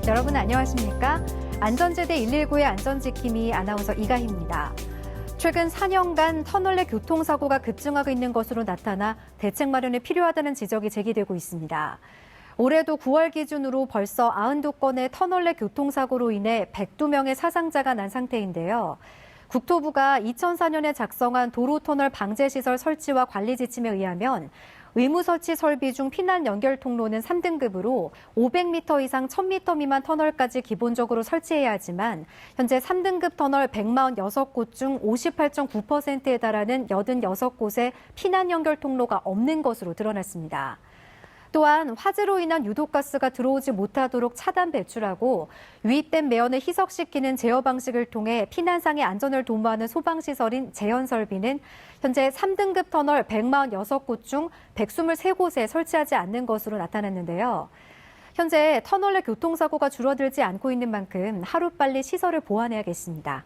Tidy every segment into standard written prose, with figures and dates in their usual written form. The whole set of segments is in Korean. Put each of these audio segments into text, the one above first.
여러분 안녕하십니까? 안전지대 119의 안전지킴이 아나운서 이가희입니다. 최근 4년간 터널 내 교통사고가 급증하고 있는 것으로 나타나 대책 마련이 필요하다는 지적이 제기되고 있습니다. 올해도 9월 기준으로 벌써 92건의 터널 내 교통사고로 인해 102명의 사상자가 난 상태인데요. 국토부가 2004년에 작성한 도로터널 방제시설 설치와 관리 지침에 의하면 의무 설치 설비 중 피난 연결 통로는 3등급으로 500m 이상 1000m 미만 터널까지 기본적으로 설치해야 하지만 현재 3등급 터널 146곳 중 58.9%에 달하는 86곳에 피난 연결 통로가 없는 것으로 드러났습니다. 또한 화재로 인한 유독가스가 들어오지 못하도록 차단 배출하고 유입된 매연을 희석시키는 제어 방식을 통해 피난상의 안전을 도모하는 소방시설인 제연 설비는 현재 3등급 터널 146곳 중 123곳에 설치하지 않는 것으로 나타났는데요. 현재 터널 내 교통사고가 줄어들지 않고 있는 만큼 하루빨리 시설을 보완해야겠습니다.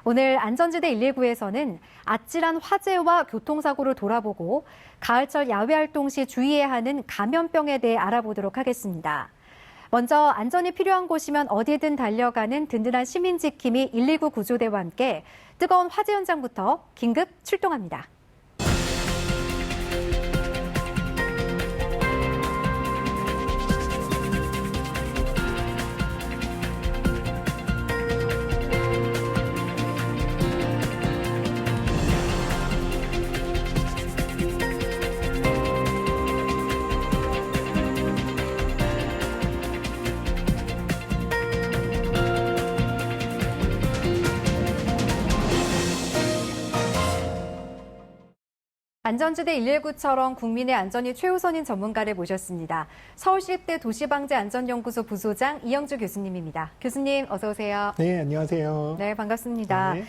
오늘 안전지대 119에서는 아찔한 화재와 교통사고를 돌아보고 가을철 야외활동 시 주의해야 하는 감염병에 대해 알아보도록 하겠습니다. 먼저 안전이 필요한 곳이면 어디든 달려가는 든든한 시민지킴이 119 구조대와 함께 뜨거운 화재 현장부터 긴급 출동합니다. 안전지대 119처럼 국민의 안전이 최우선인 전문가를 모셨습니다. 서울시립대 도시방재안전연구소 부소장 이영주 교수님입니다. 교수님 어서 오세요. 네, 안녕하세요. 네, 반갑습니다. 네.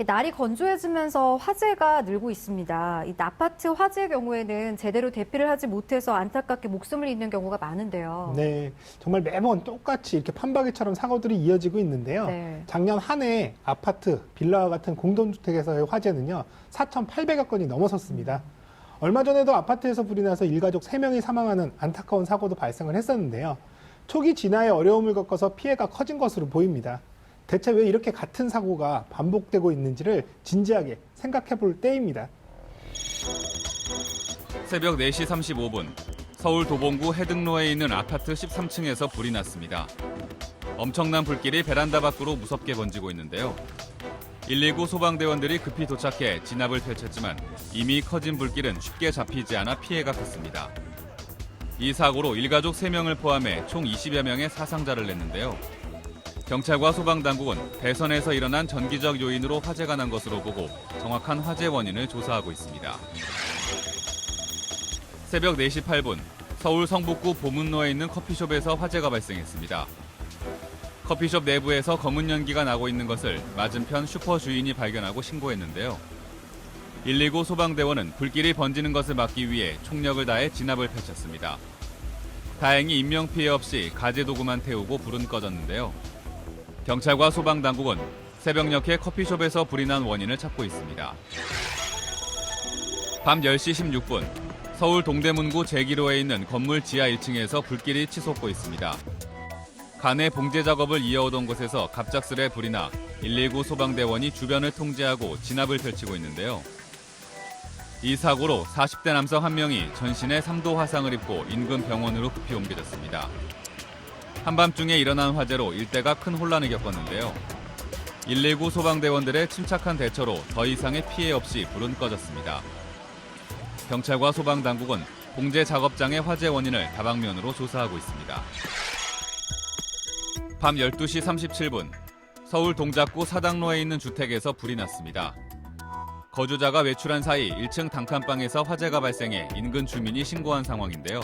날이 건조해지면서 화재가 늘고 있습니다. 이 아파트 화재의 경우에는 제대로 대피를 하지 못해서 안타깝게 목숨을 잃는 경우가 많은데요. 네, 정말 매번 똑같이 이렇게 판박이처럼 사고들이 이어지고 있는데요. 네. 작년 한 해 아파트, 빌라와 같은 공동주택에서의 화재는요, 4,800여 건이 넘어섰습니다. 얼마 전에도 아파트에서 불이 나서 일가족 3명이 사망하는 안타까운 사고도 발생을 했었는데요. 초기 진화에 어려움을 겪어서 피해가 커진 것으로 보입니다. 대체 왜 이렇게 같은 사고가 반복되고 있는지를 진지하게 생각해 볼 때입니다. 새벽 4시 35분, 서울 도봉구 해등로에 있는 아파트 13층에서 불이 났습니다. 엄청난 불길이 베란다 밖으로 무섭게 번지고 있는데요. 119 소방대원들이 급히 도착해 진압을 펼쳤지만 이미 커진 불길은 쉽게 잡히지 않아 피해가 컸습니다. 이 사고로 일가족 3명을 포함해 총 20여 명의 사상자를 냈는데요. 경찰과 소방당국은 대선에서 일어난 전기적 요인으로 화재가 난 것으로 보고 정확한 화재 원인을 조사하고 있습니다. 새벽 4시 8분, 서울 성북구 보문로에 있는 커피숍에서 화재가 발생했습니다. 커피숍 내부에서 검은 연기가 나고 있는 것을 맞은편 슈퍼 주인이 발견하고 신고했는데요. 119 소방대원은 불길이 번지는 것을 막기 위해 총력을 다해 진압을 펼쳤습니다. 다행히 인명피해 없이 가재도구만 태우고 불은 꺼졌는데요. 경찰과 소방당국은 새벽녘에 커피숍에서 불이 난 원인을 찾고 있습니다. 밤 10시 16분, 서울 동대문구 제1호에 있는 건물 지하 1층에서 불길이 치솟고 있습니다. 간의 봉제 작업을 이어오던 곳에서 갑작스레 불이 나 119 소방대원이 주변을 통제하고 진압을 펼치고 있는데요. 이 사고로 40대 남성 1명이 전신에 3도 화상을 입고 인근 병원으로 급히 옮겨졌습니다. 한밤중에 일어난 화재로 일대가 큰 혼란을 겪었는데요. 119 소방대원들의 침착한 대처로 더 이상의 피해 없이 불은 꺼졌습니다. 경찰과 소방당국은 봉제 작업장의 화재 원인을 다방면으로 조사하고 있습니다. 밤 12시 37분, 서울 동작구 사당로에 있는 주택에서 불이 났습니다. 거주자가 외출한 사이 1층 단칸방에서 화재가 발생해 인근 주민이 신고한 상황인데요.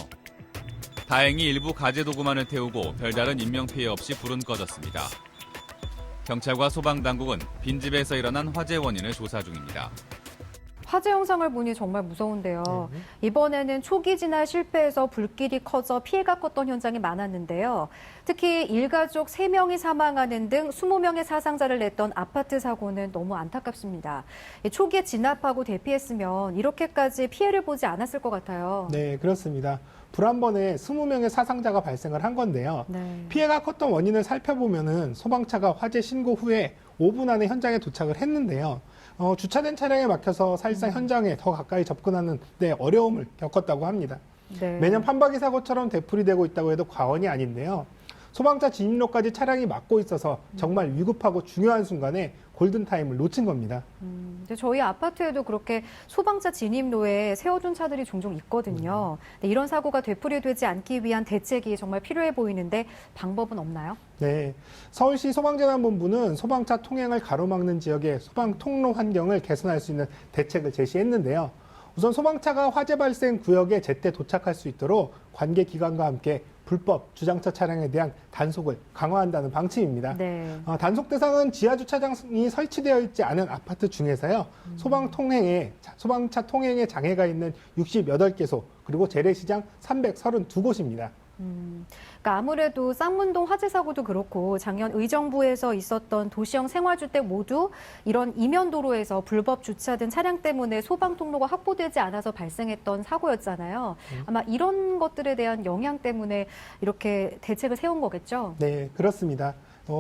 다행히 일부 가재도구만을 태우고 별다른 인명피해 없이 불은 꺼졌습니다. 경찰과 소방당국은 빈집에서 일어난 화재 원인을 조사 중입니다. 화재 영상을 보니 정말 무서운데요. 이번에는 초기 진화 실패해서 불길이 커져 피해가 컸던 현장이 많았는데요. 특히 일가족 3명이 사망하는 등 20명의 사상자를 냈던 아파트 사고는 너무 안타깝습니다. 초기에 진압하고 대피했으면 이렇게까지 피해를 보지 않았을 것 같아요. 네, 그렇습니다. 불 한 번에 20명의 사상자가 발생을 한 건데요. 네. 피해가 컸던 원인을 살펴보면은 소방차가 화재 신고 후에 5분 안에 현장에 도착을 했는데요. 주차된 차량에 막혀서 사실상 현장에 더 가까이 접근하는 데 어려움을 겪었다고 합니다. 네. 매년 판박이 사고처럼 되풀이되고 있다고 해도 과언이 아닌데요. 소방차 진입로까지 차량이 막고 있어서 정말 위급하고 중요한 순간에 골든타임을 놓친 겁니다. 근데 저희 아파트에도 그렇게 소방차 진입로에 세워둔 차들이 종종 있거든요. 근데 이런 사고가 되풀이되지 않기 위한 대책이 정말 필요해 보이는데 방법은 없나요? 네, 서울시 소방재난본부는 소방차 통행을 가로막는 지역의 소방 통로 환경을 개선할 수 있는 대책을 제시했는데요. 우선 소방차가 화재 발생 구역에 제때 도착할 수 있도록 관계 기관과 함께 불법 주장차 차량에 대한 단속을 강화한다는 방침입니다. 네. 단속 대상은 지하 주차장이 설치되어 있지 않은 아파트 중에서요. 소방차 통행에 장애가 있는 68개소 그리고 재래시장 332곳입니다. 그러니까 아무래도 쌍문동 화재 사고도 그렇고 작년 의정부에서 있었던 도시형 생활주택 모두 이런 이면 도로에서 불법 주차된 차량 때문에 소방 통로가 확보되지 않아서 발생했던 사고였잖아요. 아마 이런 것들에 대한 영향 때문에 이렇게 대책을 세운 거겠죠? 네, 그렇습니다.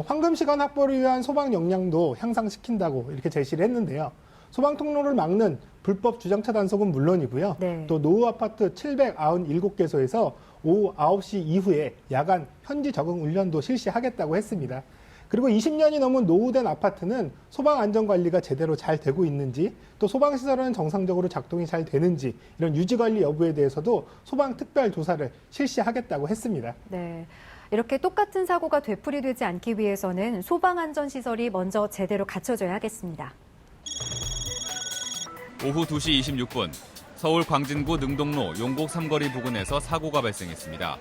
황금 시간 확보를 위한 소방 역량도 향상시킨다고 이렇게 제시를 했는데요. 소방 통로를 막는 불법 주장차 단속은 물론이고요. 네. 또 노후 아파트 797개소에서 오후 9시 이후에 야간 현지 적응 훈련도 실시하겠다고 했습니다. 그리고 20년이 넘은 노후된 아파트는 소방 안전 관리가 제대로 잘 되고 있는지 또 소방 시설은 정상적으로 작동이 잘 되는지 이런 유지 관리 여부에 대해서도 소방 특별 조사를 실시하겠다고 했습니다. 네. 이렇게 똑같은 사고가 되풀이되지 않기 위해서는 소방 안전 시설이 먼저 제대로 갖춰져야 하겠습니다. 오후 2시 26분 서울 광진구 능동로 용곡 삼거리 부근에서 사고가 발생했습니다.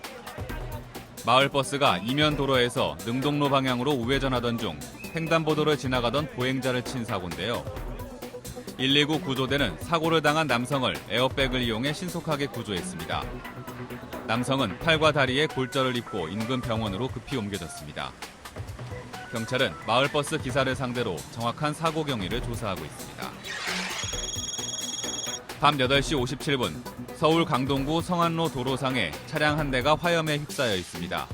마을버스가 이면 도로에서 능동로 방향으로 우회전하던 중 횡단보도를 지나가던 보행자를 친 사고인데요. 119 구조대는 사고를 당한 남성을 에어백을 이용해 신속하게 구조했습니다. 남성은 팔과 다리에 골절을 입고 인근 병원으로 급히 옮겨졌습니다. 경찰은 마을버스 기사를 상대로 정확한 사고 경위를 조사하고 있습니다. 밤 8시 57분 서울 강동구 성안로 도로상에 차량 한 대가 화염에 휩싸여 있습니다.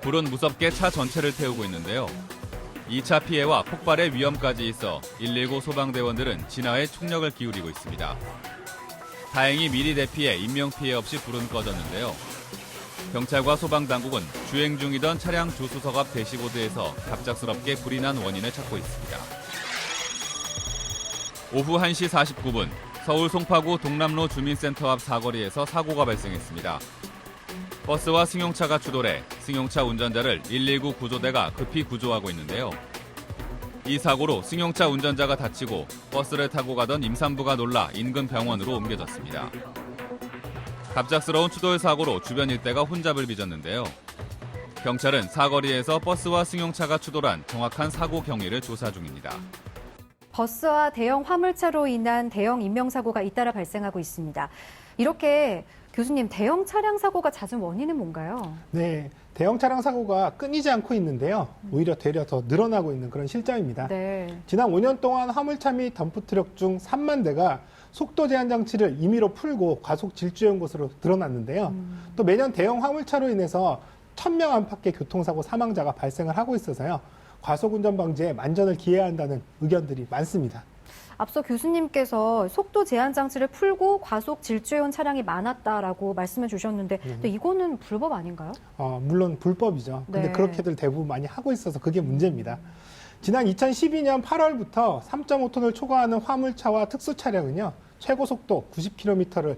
불은 무섭게 차 전체를 태우고 있는데요. 2차 피해와 폭발의 위험까지 있어 119 소방대원들은 진화에 총력을 기울이고 있습니다. 다행히 미리 대피해 인명피해 없이 불은 꺼졌는데요. 경찰과 소방당국은 주행 중이던 차량 조수석 앞 대시보드에서 갑작스럽게 불이 난 원인을 찾고 있습니다. 오후 1시 49분 서울 송파구 동남로 주민센터 앞 사거리에서 사고가 발생했습니다. 버스와 승용차가 추돌해 승용차 운전자를 119 구조대가 급히 구조하고 있는데요. 이 사고로 승용차 운전자가 다치고 버스를 타고 가던 임산부가 놀라 인근 병원으로 옮겨졌습니다. 갑작스러운 추돌 사고로 주변 일대가 혼잡을 빚었는데요. 경찰은 사거리에서 버스와 승용차가 추돌한 정확한 사고 경위를 조사 중입니다. 버스와 대형 화물차로 인한 대형 인명사고가 잇따라 발생하고 있습니다. 이렇게 교수님, 대형 차량 사고가 잦은 원인은 뭔가요? 네, 대형 차량 사고가 끊이지 않고 있는데요. 오히려 되려 더 늘어나고 있는 그런 실정입니다. 네. 지난 5년 동안 화물차 및 덤프트럭 중 3만 대가 속도 제한 장치를 임의로 풀고 과속 질주한 것으로 드러났는데요. 또 매년 대형 화물차로 인해서 1,000명 안팎의 교통사고 사망자가 발생을 하고 있어서요. 과속운전 방지에 만전을 기해야 한다는 의견들이 많습니다. 앞서 교수님께서 속도 제한 장치를 풀고 과속 질주해온 차량이 많았다라고 말씀해 주셨는데 또 이거는 불법 아닌가요? 물론 불법이죠. 근데 네. 그렇게들 대부분 많이 하고 있어서 그게 문제입니다. 지난 2012년 8월부터 3.5톤을 초과하는 화물차와 특수 차량은요. 최고 속도 90km를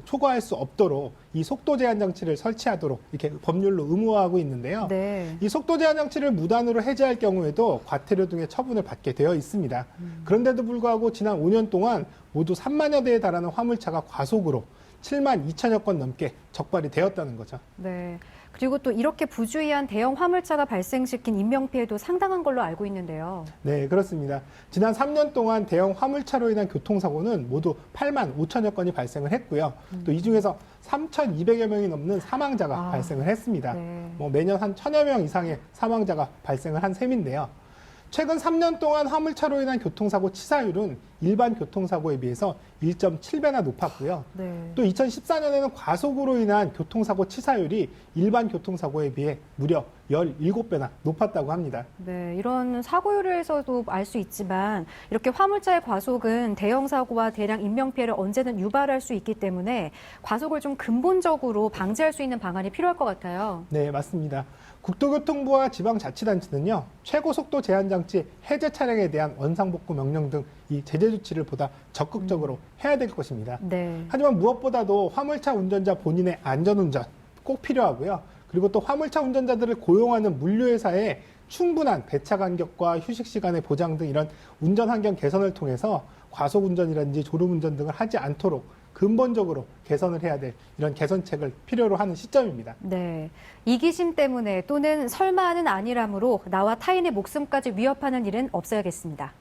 초과할 수 없도록 이 속도 제한 장치를 설치하도록 이렇게 법률로 의무화하고 있는데요. 네. 이 속도 제한 장치를 무단으로 해제할 경우에도 과태료 등의 처분을 받게 되어 있습니다. 그런데도 불구하고 지난 5년 동안 모두 3만여 대에 달하는 화물차가 과속으로 7만 2천여 건 넘게 적발이 되었다는 거죠. 네. 그리고 또 이렇게 부주의한 대형 화물차가 발생시킨 인명피해도 상당한 걸로 알고 있는데요. 네, 그렇습니다. 지난 3년 동안 대형 화물차로 인한 교통사고는 모두 8만 5천여 건이 발생을 했고요. 또 이 중에서 3,200여 명이 넘는 사망자가 발생을 했습니다. 네. 매년 한 1,000여 명 이상의 사망자가 발생을 한 셈인데요. 최근 3년 동안 화물차로 인한 교통사고 치사율은 일반 교통사고에 비해서 1.7배나 높았고요. 네. 또 2014년에는 과속으로 인한 교통사고 치사율이 일반 교통사고에 비해 무려 17배나 높았다고 합니다. 네, 이런 사고율에서도 알 수 있지만 이렇게 화물차의 과속은 대형 사고와 대량 인명 피해를 언제든 유발할 수 있기 때문에 과속을 좀 근본적으로 방지할 수 있는 방안이 필요할 것 같아요. 네, 맞습니다. 국토교통부와 지방자치단체는요, 최고속도 제한 장치 해제 차량에 대한 원상복구 명령 등 이 제재 조치를 보다 적극적으로 해야 될 것입니다. 네. 하지만 무엇보다도 화물차 운전자 본인의 안전운전 꼭 필요하고요. 그리고 또 화물차 운전자들을 고용하는 물류회사의 충분한 배차 간격과 휴식 시간의 보장 등 이런 운전 환경 개선을 통해서 과속 운전이라든지 졸음 운전 등을 하지 않도록 근본적으로 개선을 해야 될 이런 개선책을 필요로 하는 시점입니다. 네. 이기심 때문에 또는 설마는 아니라므로 나와 타인의 목숨까지 위협하는 일은 없어야겠습니다.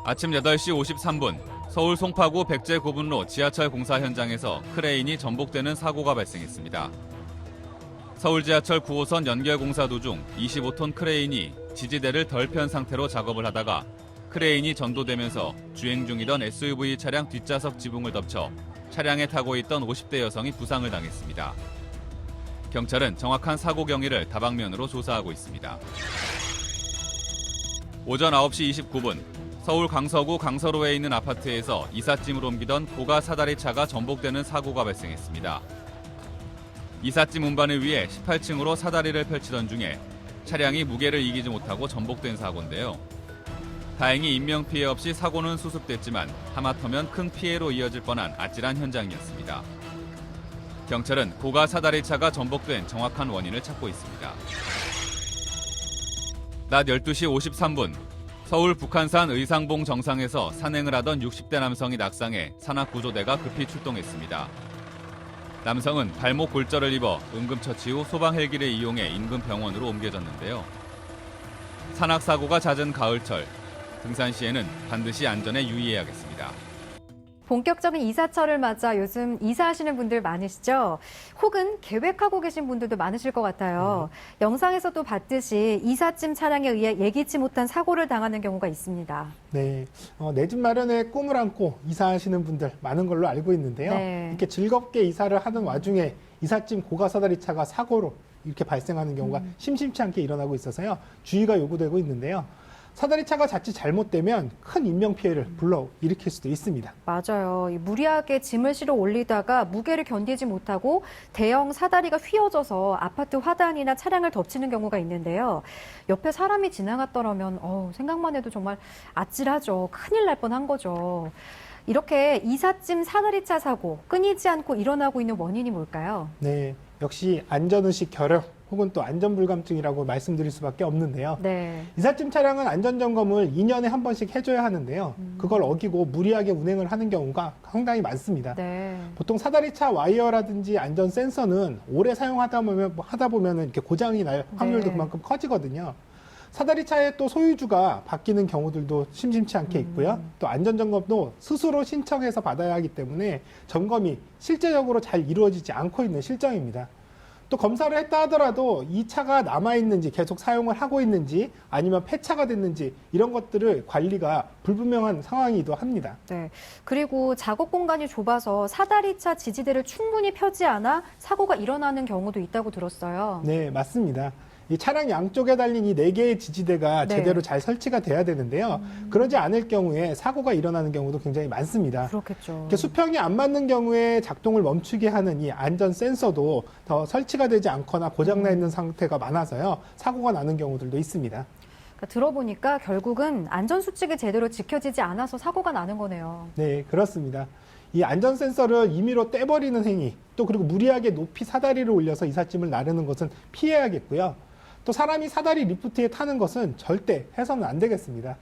아침 8시 53분 서울 송파구 백제 고분로 지하철 공사 현장에서 크레인이 전복되는 사고가 발생했습니다. 서울 지하철 9호선 연결 공사 도중 25톤 크레인이 지지대를 덜 편 상태로 작업을 하다가 크레인이 전도되면서 주행 중이던 SUV 차량 뒷좌석 지붕을 덮쳐 차량에 타고 있던 50대 여성이 부상을 당했습니다. 경찰은 정확한 사고 경위를 다방면으로 조사하고 있습니다. 오전 9시 29분 서울 강서구 강서로에 있는 아파트에서 이삿짐을 옮기던 고가 사다리 차가 전복되는 사고가 발생했습니다. 이삿짐 운반을 위해 18층으로 사다리를 펼치던 중에 차량이 무게를 이기지 못하고 전복된 사고인데요. 다행히 인명피해 없이 사고는 수습됐지만 하마터면 큰 피해로 이어질 뻔한 아찔한 현장이었습니다. 경찰은 고가 사다리 차가 전복된 정확한 원인을 찾고 있습니다. 낮 12시 53분 서울 북한산 의상봉 정상에서 산행을 하던 60대 남성이 낙상해 산악구조대가 급히 출동했습니다. 남성은 발목 골절을 입어 응급처치 후 소방 헬기를 이용해 인근 병원으로 옮겨졌는데요. 산악사고가 잦은 가을철, 등산 시에는 반드시 안전에 유의해야겠습니다. 본격적인 이사철을 맞아 요즘 이사하시는 분들 많으시죠? 혹은 계획하고 계신 분들도 많으실 것 같아요. 영상에서도 봤듯이 이삿짐 차량에 의해 예기치 못한 사고를 당하는 경우가 있습니다. 네, 내 집 마련의 꿈을 안고 이사하시는 분들 많은 걸로 알고 있는데요. 네. 이렇게 즐겁게 이사를 하는 와중에 이삿짐 고가 사다리차가 사고로 이렇게 발생하는 경우가 심심치 않게 일어나고 있어서요. 주의가 요구되고 있는데요. 사다리차가 자칫 잘못되면 큰 인명피해를 불러일으킬 수도 있습니다. 맞아요. 무리하게 짐을 실어 올리다가 무게를 견디지 못하고 대형 사다리가 휘어져서 아파트 화단이나 차량을 덮치는 경우가 있는데요. 옆에 사람이 지나갔더라면 생각만 해도 정말 아찔하죠. 큰일 날 뻔한 거죠. 이렇게 이삿짐 사다리차 사고 끊이지 않고 일어나고 있는 원인이 뭘까요? 네, 역시 안전의식 결여 혹은 또 안전불감증이라고 말씀드릴 수밖에 없는데요. 네. 이삿짐 차량은 안전점검을 2년에 한 번씩 해줘야 하는데요. 그걸 어기고 무리하게 운행을 하는 경우가 상당히 많습니다. 네. 보통 사다리차 와이어라든지 안전 센서는 오래 사용하다 보면 이렇게 고장이 날 확률도 네. 그만큼 커지거든요. 사다리차의 또 소유주가 바뀌는 경우들도 심심치 않게 있고요. 또 안전점검도 스스로 신청해서 받아야 하기 때문에 점검이 실제적으로 잘 이루어지지 않고 있는 실정입니다. 또 검사를 했다 하더라도 이 차가 남아있는지 계속 사용을 하고 있는지 아니면 폐차가 됐는지 이런 것들을 관리가 불분명한 상황이기도 합니다. 네. 그리고 작업 공간이 좁아서 사다리차 지지대를 충분히 펴지 않아 사고가 일어나는 경우도 있다고 들었어요. 네, 맞습니다. 이 차량 양쪽에 달린 이 4개의 지지대가 네. 제대로 잘 설치가 돼야 되는데요. 그러지 않을 경우에 사고가 일어나는 경우도 굉장히 많습니다. 그렇겠죠. 이렇게 수평이 안 맞는 경우에 작동을 멈추게 하는 이 안전 센서도 더 설치가 되지 않거나 고장나 있는 상태가 많아서요. 사고가 나는 경우들도 있습니다. 그러니까 들어보니까 결국은 안전수칙이 제대로 지켜지지 않아서 사고가 나는 거네요. 네, 그렇습니다. 이 안전 센서를 임의로 떼버리는 행위, 또 그리고 무리하게 높이 사다리를 올려서 이삿짐을 나르는 것은 피해야겠고요. 또 사람이 사다리 리프트에 타는 것은 절대 해서는 안 되겠습니다.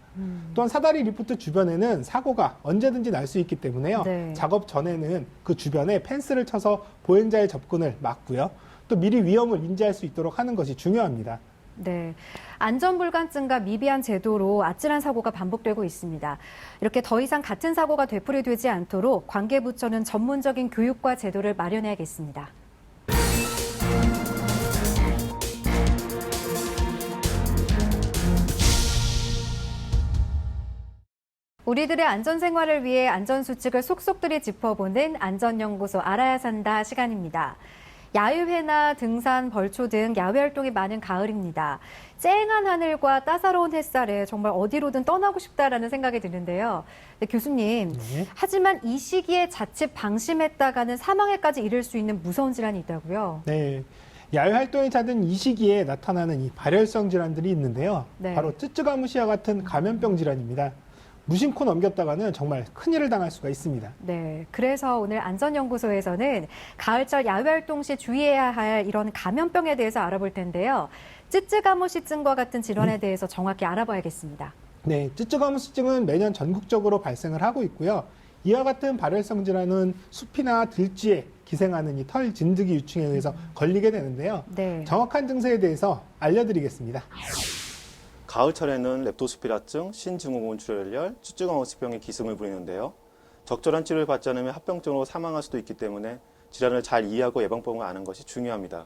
또한 사다리 리프트 주변에는 사고가 언제든지 날 수 있기 때문에요. 네. 작업 전에는 그 주변에 펜스를 쳐서 보행자의 접근을 막고요. 또 미리 위험을 인지할 수 있도록 하는 것이 중요합니다. 네. 안전불감증과 미비한 제도로 아찔한 사고가 반복되고 있습니다. 이렇게 더 이상 같은 사고가 되풀이되지 않도록 관계부처는 전문적인 교육과 제도를 마련해야겠습니다. 우리들의 안전생활을 위해 안전수칙을 속속들이 짚어보는 안전연구소 알아야 산다 시간입니다. 야유회나 등산, 벌초 등 야외 활동이 많은 가을입니다. 쨍한 하늘과 따사로운 햇살에 정말 어디로든 떠나고 싶다라는 생각이 드는데요. 네, 교수님, 하지만 이 시기에 자칫 방심했다가는 사망에까지 이를 수 있는 무서운 질환이 있다고요? 네. 야외 활동이 잦은 이 시기에 나타나는 이 발열성 질환들이 있는데요. 네. 바로 쯔쯔가무시와 같은 감염병 질환입니다. 무심코 넘겼다가는 정말 큰일을 당할 수가 있습니다. 네, 그래서 오늘 안전연구소에서는 가을철 야외 활동 시 주의해야 할 이런 감염병에 대해서 알아볼 텐데요. 쯔쯔가무시증과 같은 질환에 대해서 정확히 알아봐야겠습니다. 네, 쯔쯔가무시증은 매년 전국적으로 발생을 하고 있고요. 이와 같은 발열성 질환은 숲이나 들쥐에 기생하는 이 털 진드기 유충에 의해서 걸리게 되는데요. 네. 정확한 증세에 대해서 알려드리겠습니다. 가을철에는 렙토스피라증, 신증후군 출혈열, 쯔쯔가무시병이 기승을 부리는데요. 적절한 치료를 받지 않으면 합병증으로 사망할 수도 있기 때문에 질환을 잘 이해하고 예방법을 아는 것이 중요합니다.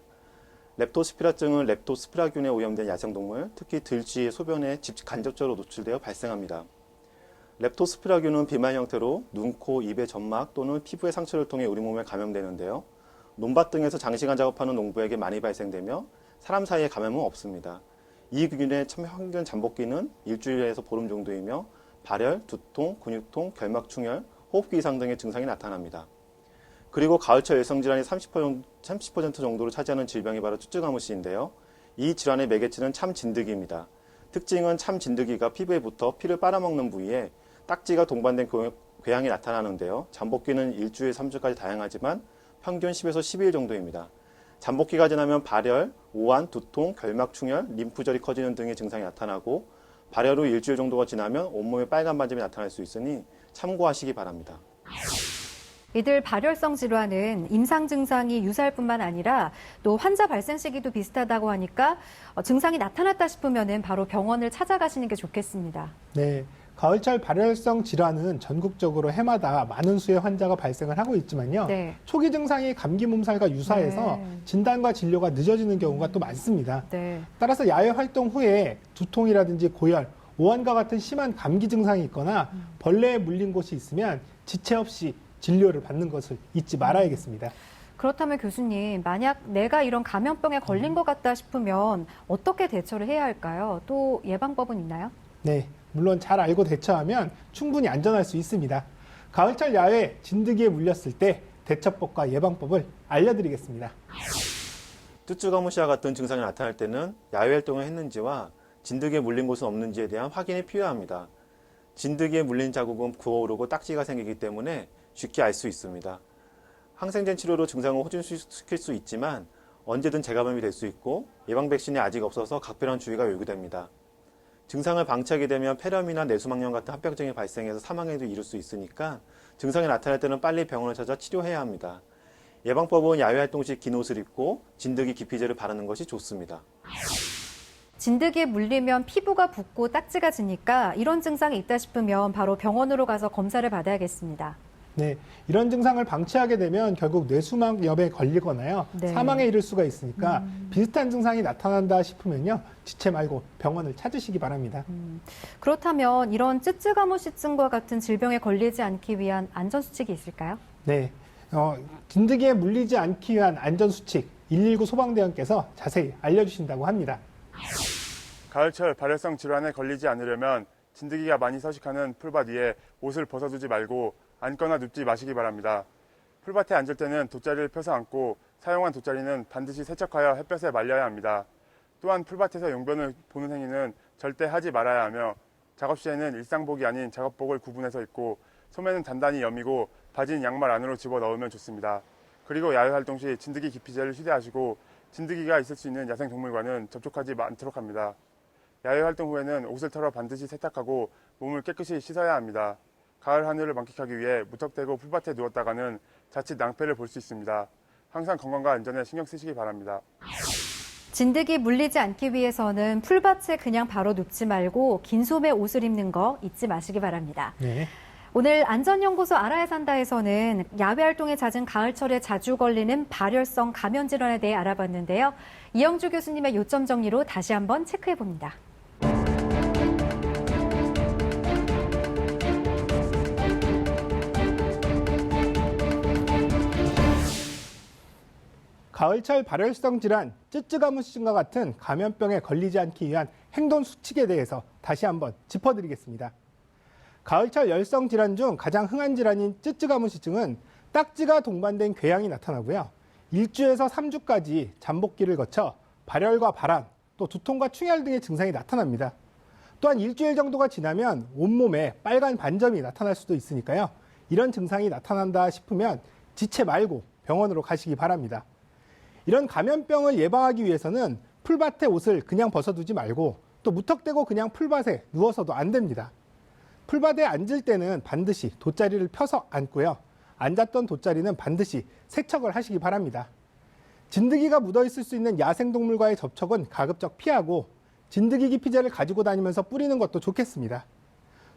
렙토스피라증은 렙토스피라균에 오염된 야생동물, 특히 들쥐의 소변에 간접적으로 노출되어 발생합니다. 렙토스피라균은 비말 형태로 눈, 코, 입의 점막 또는 피부의 상처를 통해 우리 몸에 감염되는데요. 논밭 등에서 장시간 작업하는 농부에게 많이 발생되며 사람 사이에 감염은 없습니다. 이 균의 평균 잠복기는 일주일에서 보름 정도이며 발열, 두통, 근육통, 결막충혈, 호흡기 이상 등의 증상이 나타납니다. 그리고 가을철 열성질환이 30% 정도를 차지하는 질병이 바로 쯔쯔가무시인데요. 이 질환의 매개체는 참진드기입니다. 특징은 참진드기가 피부에 붙어 피를 빨아먹는 부위에 딱지가 동반된 궤양이 나타나는데요. 잠복기는 일주일 3주까지 다양하지만 평균 10에서 12일 정도입니다. 잠복기가 지나면 발열, 오한, 두통, 결막충혈, 림프절이 커지는 등의 증상이 나타나고 발열 후 일주일 정도가 지나면 온몸에 빨간 반점이 나타날 수 있으니 참고하시기 바랍니다. 이들 발열성 질환은 임상 증상이 유사할 뿐만 아니라 또 환자 발생 시기도 비슷하다고 하니까 증상이 나타났다 싶으면 바로 병원을 찾아가시는 게 좋겠습니다. 네. 가을철 발열성 질환은 전국적으로 해마다 많은 수의 환자가 발생을 하고 있지만요. 네. 초기 증상이 감기 몸살과 유사해서 네. 진단과 진료가 늦어지는 경우가 또 많습니다. 네. 따라서 야외 활동 후에 두통이라든지 고열, 오한과 같은 심한 감기 증상이 있거나 벌레에 물린 곳이 있으면 지체 없이 진료를 받는 것을 잊지 말아야겠습니다. 그렇다면 교수님, 만약 내가 이런 감염병에 걸린 것 같다 싶으면 어떻게 대처를 해야 할까요? 또 예방법은 있나요? 네, 물론 잘 알고 대처하면 충분히 안전할 수 있습니다. 가을철 야외 진드기에 물렸을 때 대처법과 예방법을 알려드리겠습니다. 쯔쯔가무시와 같은 증상이 나타날 때는 야외 활동을 했는지와 진드기에 물린 곳은 없는지에 대한 확인이 필요합니다. 진드기에 물린 자국은 부어오르고 딱지가 생기기 때문에 쉽게 알 수 있습니다. 항생제 치료로 증상을 호전시킬 수 있지만 언제든 재감염이 될 수 있고 예방 백신이 아직 없어서 각별한 주의가 요구됩니다. 증상을 방치하게 되면 폐렴이나 뇌수막염 같은 합병증이 발생해서 사망에도 이를 수 있으니까 증상이 나타날 때는 빨리 병원을 찾아 치료해야 합니다. 예방법은 야외 활동 시 긴 옷을 입고 진드기 기피제를 바르는 것이 좋습니다. 진드기에 물리면 피부가 붓고 딱지가 지니까 이런 증상이 있다 싶으면 바로 병원으로 가서 검사를 받아야겠습니다. 네, 이런 증상을 방치하게 되면 결국 뇌수막염에 걸리거나요. 네. 사망에 이를 수가 있으니까 비슷한 증상이 나타난다 싶으면요. 지체 말고 병원을 찾으시기 바랍니다. 그렇다면 이런 쯔쯔가무시증과 같은 질병에 걸리지 않기 위한 안전수칙이 있을까요? 네, 진드기에 물리지 않기 위한 안전수칙 119 소방대원께서 자세히 알려주신다고 합니다. 가을철 발열성 질환에 걸리지 않으려면 진드기가 많이 서식하는 풀밭 위에 옷을 벗어두지 말고 앉거나 눕지 마시기 바랍니다. 풀밭에 앉을 때는 돗자리를 펴서 앉고 사용한 돗자리는 반드시 세척하여 햇볕에 말려야 합니다. 또한 풀밭에서 용변을 보는 행위는 절대 하지 말아야 하며 작업 시에는 일상복이 아닌 작업복을 구분해서 입고 소매는 단단히 여미고 바지는 양말 안으로 집어넣으면 좋습니다. 그리고 야외 활동 시 진드기 기피제를 휴대하시고 진드기가 있을 수 있는 야생동물과는 접촉하지 않도록 합니다. 야외 활동 후에는 옷을 털어 반드시 세탁하고 몸을 깨끗이 씻어야 합니다. 가을 하늘을 만끽하기 위해 무턱대고 풀밭에 누웠다가는 자칫 낭패를 볼 수 있습니다. 항상 건강과 안전에 신경 쓰시기 바랍니다. 진드기 물리지 않기 위해서는 풀밭에 그냥 바로 눕지 말고 긴 소매 옷을 입는 거 잊지 마시기 바랍니다. 네. 오늘 안전연구소 알아야 산다에서는 야외 활동에 잦은 가을철에 자주 걸리는 발열성 감염 질환에 대해 알아봤는데요. 이영주 교수님의 요점 정리로 다시 한번 체크해 봅니다. 가을철 발열성 질환, 쯔쯔가무시증과 같은 감염병에 걸리지 않기 위한 행동 수칙에 대해서 다시 한번 짚어드리겠습니다. 가을철 열성 질환 중 가장 흔한 질환인 쯔쯔가무시증은 딱지가 동반된 궤양이 나타나고요. 1주에서 3주까지 잠복기를 거쳐 발열과 발한, 또 두통과 충혈 등의 증상이 나타납니다. 또한 일주일 정도가 지나면 온몸에 빨간 반점이 나타날 수도 있으니까요. 이런 증상이 나타난다 싶으면 지체 말고 병원으로 가시기 바랍니다. 이런 감염병을 예방하기 위해서는 풀밭에 옷을 그냥 벗어두지 말고 또 무턱대고 그냥 풀밭에 누워서도 안 됩니다. 풀밭에 앉을 때는 반드시 돗자리를 펴서 앉고요. 앉았던 돗자리는 반드시 세척을 하시기 바랍니다. 진드기가 묻어있을 수 있는 야생동물과의 접촉은 가급적 피하고 진드기 기피제를 가지고 다니면서 뿌리는 것도 좋겠습니다.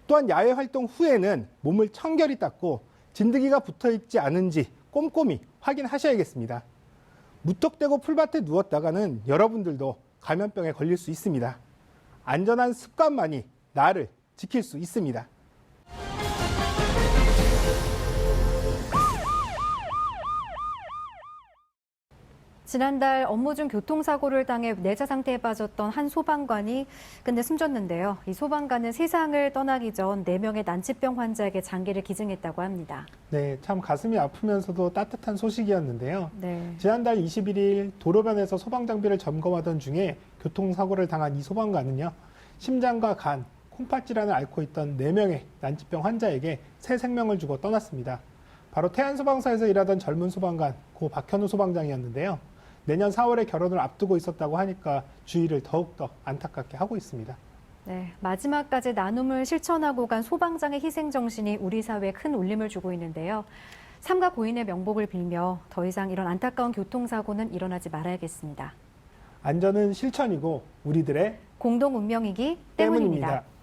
또한 야외 활동 후에는 몸을 청결히 닦고 진드기가 붙어있지 않은지 꼼꼼히 확인하셔야겠습니다. 무턱대고 풀밭에 누웠다가는 여러분들도 감염병에 걸릴 수 있습니다. 안전한 습관만이 나를 지킬 수 있습니다. 지난달 업무 중 교통사고를 당해 내자 상태에 빠졌던 한 소방관이 근데 숨졌는데요. 이 소방관은 세상을 떠나기 전 4명의 난치병 환자에게 장기를 기증했다고 합니다. 네, 참 가슴이 아프면서도 따뜻한 소식이었는데요. 네. 지난달 21일 도로변에서 소방장비를 점검하던 중에 교통사고를 당한 이 소방관은요. 심장과 간, 콩팥 질환을 앓고 있던 4명의 난치병 환자에게 새 생명을 주고 떠났습니다. 바로 태안소방서에서 일하던 젊은 소방관 고 박현우 소방장이었는데요. 내년 4월에 결혼을 앞두고 있었다고 하니까 주위를 더욱더 안타깝게 하고 있습니다. 네, 마지막까지 나눔을 실천하고 간 소방장의 희생정신이 우리 사회에 큰 울림을 주고 있는데요. 삼가 고인의 명복을 빌며 더 이상 이런 안타까운 교통사고는 일어나지 말아야겠습니다. 안전은 실천이고 우리들의 공동 운명이기 때문입니다. 때문입니다.